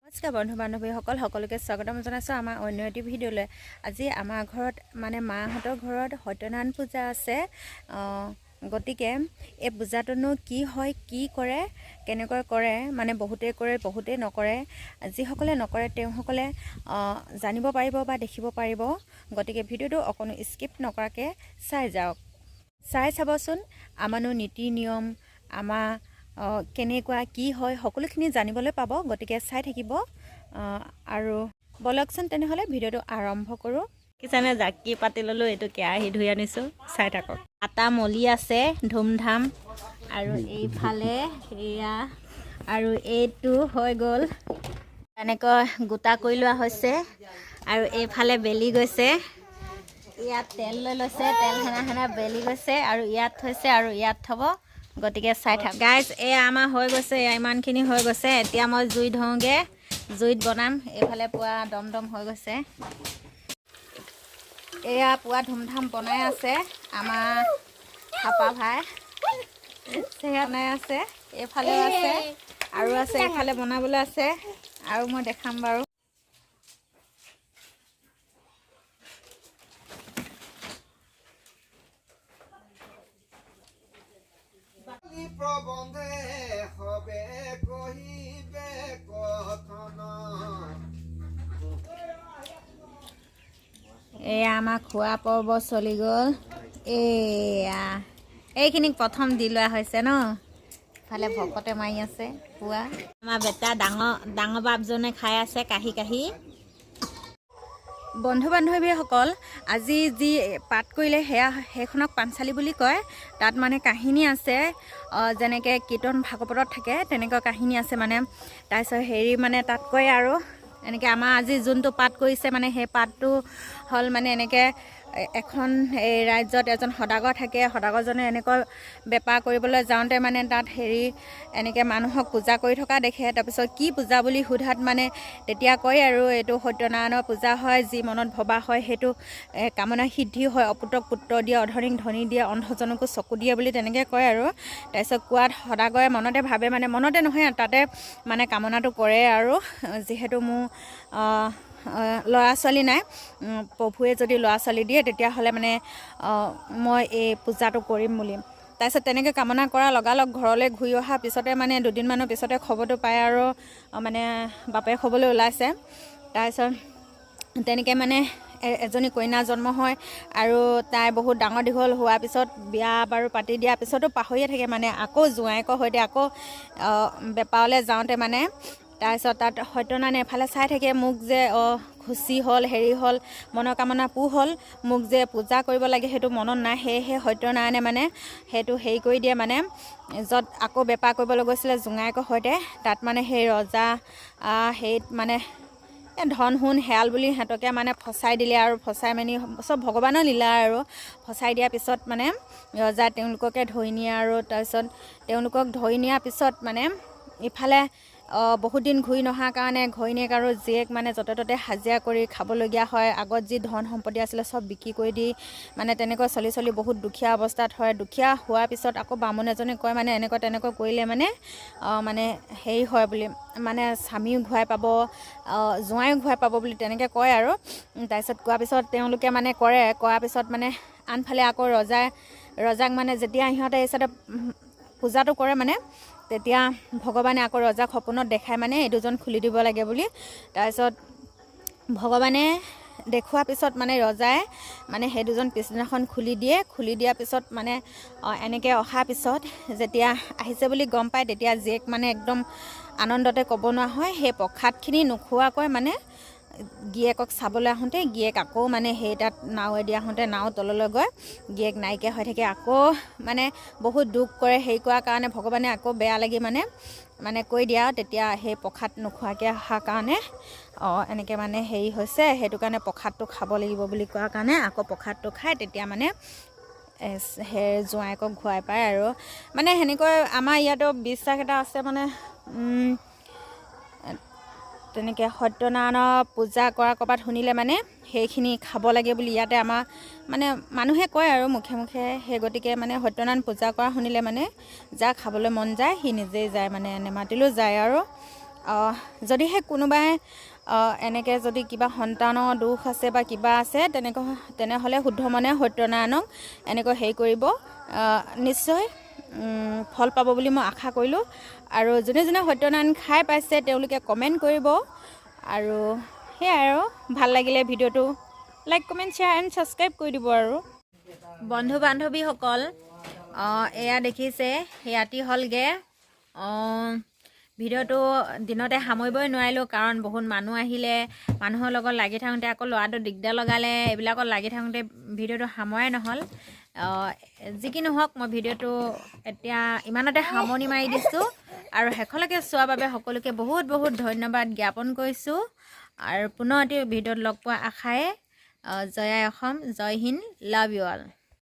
নমস্কাৰ বন্ধু বান্ধৱীসকল সকলোকে স্বাগতম জনাইছোঁ আমাৰ অন্য এটি ভিডিঅ'লৈ। আজি আমাৰ ঘৰত মানে মাহঁতৰ ঘৰত সত্যনাৰায়ণ পূজা আছে। গতিকে এই পূজাটোনো কি হয়, কি কৰে, কেনেকৈ কৰে, মানে বহুতেই কৰে বহুতেই নকৰে। যিসকলে নকৰে তেওঁসকলে জানিব পাৰিব বা দেখিব পাৰিব। গতিকে ভিডিঅ'টো অকণো স্কিপ নকৰাকৈ চাই যাওক। চাই চাবচোন আমাৰনো নীতি নিয়ম আমাৰ কেনেকুৱা কি হয় সকলোখিনি জানিবলৈ পাব। গতিকে চাই থাকিব আৰু বলকচোন তেনেহ'লে ভিডিঅ'টো আৰম্ভ কৰোঁ। কিজানে জাকি পাতি ল'লোঁ, এইটো কেৰাহী ধুই আনিছোঁ, চাই থাকক। আটা মলি আছে ধুমধাম, আৰু এইফালে সেয়া আৰু এইটো হৈ গ'ল এনেকৈ গোটা কৰি লোৱা হৈছে, আৰু এইফালে বেলি গৈছে। ইয়াত তেল লৈ লৈছে, তেল সেনা সেনা বেলি গৈছে, আৰু ইয়াত থৈছে আৰু ইয়াত থ'ব। গতিকে চাই থাক গাইজ। এয়া আমাৰ হৈ গৈছে, ইমানখিনি হৈ গৈছে। এতিয়া মই জুই ধৰোঁগৈ, জুইত বনাম। এইফালে পুৰা দম হৈ গৈছে। এয়া পুৰা ধুমধাম বনাই আছে আমাৰ থাপা ভাই, সেয়া বনাই আছে। এইফালেও আছে আৰু আছে, এইফালে বনাবলৈ আছে, আৰু মই দেখাম বাৰু। প্ৰবন্ধে হবে কহিবে কথন। এয়া আমাৰ খোৱা পৰ্ব চলি গ'ল। এয়া এইখিনিক প্ৰথম দি লোৱা হৈছে ন। ইফালে ভকতে মাৰি আছে পুৱা। আমাৰ বেটা ডাঙৰ বাপজনে খাই আছে কাঢ়ি কাঢ়ি। বন্ধু বান্ধৱীসকল, আজি যি পাঠ কৰিলে সেইখনক পাঞ্চালী বুলি কয়। তাত মানে কাহিনী আছে, যেনেকৈ কীৰ্তন ভাগৱতত থাকে তেনেকুৱা কাহিনী আছে মানে। তাৰপিছত মানে তাত কয় আৰু এনেকৈ আমাৰ আজি যোনটো পাঠ কৰিছে মানে সেই পাঠটো হ'ল মানে এনেকৈ এখন এই ৰাজ্যত এজন সদাগৰ থাকে। সদাগৰজনে এনেকৈ বেপাৰ কৰিবলৈ যাওঁতে মানে তাত এনেকৈ মানুহক পূজা কৰি থকা দেখে। তাৰপিছত কি পূজা বুলি সোধাত মানে তেতিয়া কয় আৰু এইটো সত্যনাৰায়ণৰ পূজা হয়, যি মনত ভবা হয় সেইটো কামনা সিদ্ধি হয়। অপুতক পুত্ৰ দিয়ে, অধনীক ধনী দিয়ে, অন্ধজনকো চকু দিয়ে বুলি তেনেকৈ কয় আৰু। তাৰপিছত কোৱাত সদাগৰে মনতে ভাবে, মানে মনতে নহয় তাতে মানে কামনাটো কৰে আৰু, যিহেতু মোৰ ল'ৰা ছোৱালী নাই, প্ৰভুৱে যদি ল'ৰা ছোৱালী দিয়ে তেতিয়াহ'লে মানে মই এই পূজাটো কৰিম বুলি। তাৰপিছত তেনেকৈ কামনা কৰা লগালগ ঘৰলৈ ঘূৰি অহাৰ পিছতে মানে দুদিনমানৰ পিছতে খবৰটো পায় আৰু মানে বাপেক হ'বলৈ ওলাইছে। তাৰপিছত তেনেকৈ মানে এজনী কন্যা জন্ম হয়, আৰু তাই বহুত ডাঙৰ দীঘল হোৱাৰ পিছত বিয়া বাৰু পাতি দিয়াৰ পিছতো পাহৰিয়ে থাকে মানে। আকৌ জোঁৱায়েকৰ সৈতে আকৌ বেপাৰলৈ যাওঁতে মানে তাৰপিছত তাত সত্যনাৰায়ণে এফালে চাই থাকে, মোক যে খুচি হ'ল, হ'ল, মনৰ কামনা পূৰ হ'ল, মোক যে পূজা কৰিব লাগে সেইটো মনত নাই। সেয়েহে সত্যনাৰায়ণে মানে সেইটো কৰি দিয়ে মানে। য'ত আকৌ বেপাৰ কৰিবলৈ গৈছিলে জোঁৱায়েকৰ সৈতে, তাত মানে সেই ৰজা মানে ধন সোণ হেৰাল বুলি সিহঁতকে মানে ফচাই দিলে, আৰু ফচাই মানি চব ভগৱানৰ লীলা আৰু। ফচাই দিয়াৰ পিছত মানে ৰজাই তেওঁলোককে ধৰি নিয়ে, আৰু তাৰপিছত তেওঁলোকক ধৰি নিয়াৰ পিছত মানে ইফালে বহুত দিন ঘূৰি নহাৰ কাৰণে ঘৈণীয়েক আৰু জীয়েক মানে য'তে ত'তে হাজিৰা কৰি খাবলগীয়া হয়। আগত যি ধন সম্পত্তি আছিলে চব বিক্ৰী কৰি দি মানে তেনেকৈ চলি বহুত দুখীয়া অৱস্থাত হয়। দুখীয়া হোৱাৰ পিছত আকৌ বামুণ এজনে কয় মানে এনেকৈ তেনেকৈ কৰিলে মানে মানে হয় বুলি, মানে স্বামীও ঘূৰাই পাব, জোঁৱাইও ঘূৰাই পাব বুলি তেনেকৈ কয় আৰু। তাৰপিছত কোৱাৰ পিছত তেওঁলোকে মানে কৰাৰ পিছত মানে আনফালে আকৌ ৰজাক মানে যেতিয়া সিহঁতে এই চাইডে পূজাটো কৰে মানে, তেতিয়া ভগৱানে আকৌ ৰজাক সপোনত দেখায় মানে এই দুজন খুলি দিব লাগে বুলি। তাৰপিছত ভগৱানে দেখুওৱাৰ পিছত মানে ৰজাই মানে সেই দুজন পিছদিনাখন খুলি দিয়ে। খুলি দিয়াৰ পিছত মানে এনেকৈ অহাৰ পিছত যেতিয়া আহিছে বুলি গম পায়, তেতিয়া জীয়েক মানে একদম আনন্দতে ক'ব নোৱাৰা হয়। সেই প্ৰসাদখিনি নোখোৱাকৈ মানে গিৰিয়েকক চাবলৈ আহোঁতে গিৰিয়েক আকৌ মানে তাত নাৱেদি আহোঁতে নাও তললৈ গৈ গিৰিয়েক নাইকিয়া হৈ থাকে। আকৌ মানে বহুত দুখ কৰে, কৰাৰ কাৰণে ভগৱানে আকৌ বেয়া লাগি মানে কৈ দিয়া, তেতিয়া সেই প্ৰসাদ নোখোৱাকৈ অহাৰ কাৰণে এনেকৈ মানে হৈছে, সেইটো কাৰণে প্ৰসাদটো খাব লাগিব বুলি কোৱাৰ কাৰণে আকৌ প্ৰসাদটো খায়। তেতিয়া মানে সেই জোঁৱায়েকক ঘূৰাই পায় আৰু। মানে সেনেকৈ আমাৰ ইয়াতো বিশ্বাস এটা আছে মানে, তেনেকৈ সত্যনাৰায়ণৰ পূজা কৰা ক'ৰবাত শুনিলে মানে সেইখিনি খাব লাগে বুলি ইয়াতে আমাৰ মানে মানুহে কয় আৰু মুখে মুখে। সেই গতিকে মানে সত্যনাৰায়ণ পূজা কৰা শুনিলে মানে যাৰ খাবলৈ মন যায় সি নিজেই যায়, মানে নেমাতিলেও যায় আৰু। যদিহে কোনোবাই এনেকৈ যদি কিবা সন্তানৰ দুখ আছে বা কিবা আছে তেনেহ'লে শুদ্ধ মনে সত্যনাৰায়ণক এনেকৈ হেৰি কৰিব, নিশ্চয় ফল পাব বুলি মই আশা কৰিলোঁ। আৰু যোনে যোনে সত্যনাৰায়ণ খাই পাইছে তেওঁলোকে কমেণ্ট কৰিব। আৰু সেয়াই আৰু ভাল লাগিলে ভিডিঅ'টো like comment share and subscribe কৰি দিব। আৰু বন্ধু বান্ধৱীসকল, এয়া দেখিছে ৰাতি হ'লগৈ। ভিডিঅ'টো দিনতে সামৰিবই নোৱাৰিলোঁ, কাৰণ বহুত মানুহ আহিলে, মানুহৰ লগত লাগি থাকোঁতে আকৌ ল'ৰাটো দিগদাৰ লগালে, এইবিলাকত লাগি থাকোঁতে ভিডিঅ'টো সামৰাই নহ'ল। যি কি নহওক, মই ভিডিঅ'টো এতিয়া ইমানতে সামৰণি মাৰি দিছোঁ। আৰু শেষলৈকে চোৱাৰ বাবে সকলোকে বহুত বহুত ধন্যবাদ জ্ঞাপন কৰিছোঁ। আৰু পুনৰ এটি ভিডিঅ'ত লগ পোৱা আশাৰে জয় আই অসম, জয় হিন্দ, লাভ ইউ অল।